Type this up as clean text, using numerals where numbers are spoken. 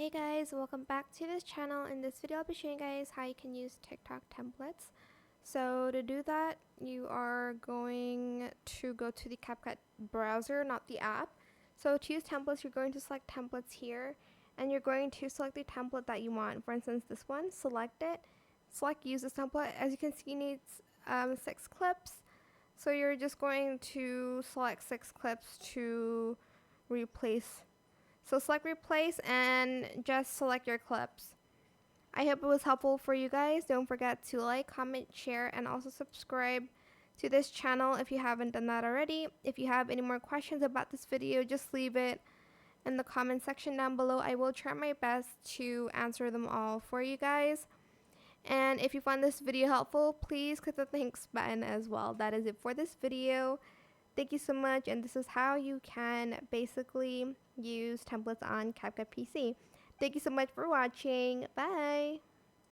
Hey guys, welcome back to this channel. In this video I'll be showing you guys how you can use TikTok templates. So to do that, you are going to go to the CapCut browser, not the app. So to use templates, you're going to select templates here, and you're going to select the template that you want. For instance, this one, select it, select use this template. As you can see, it needs 6 clips. So you're just going to select 6 clips to replace. So select replace and just select your clips. I hope it was helpful for you guys. Don't forget to like, comment, share, and also subscribe to this channel if you haven't done that already. If you have any more questions about this video, just leave it in the comment section down below. I will try my best to answer them all for you guys. And if you found this video helpful, please click the thanks button as well. That is it for this video. Thank you so much, and this is how you can basically use templates on CapCut PC. Thank you so much for watching. Bye!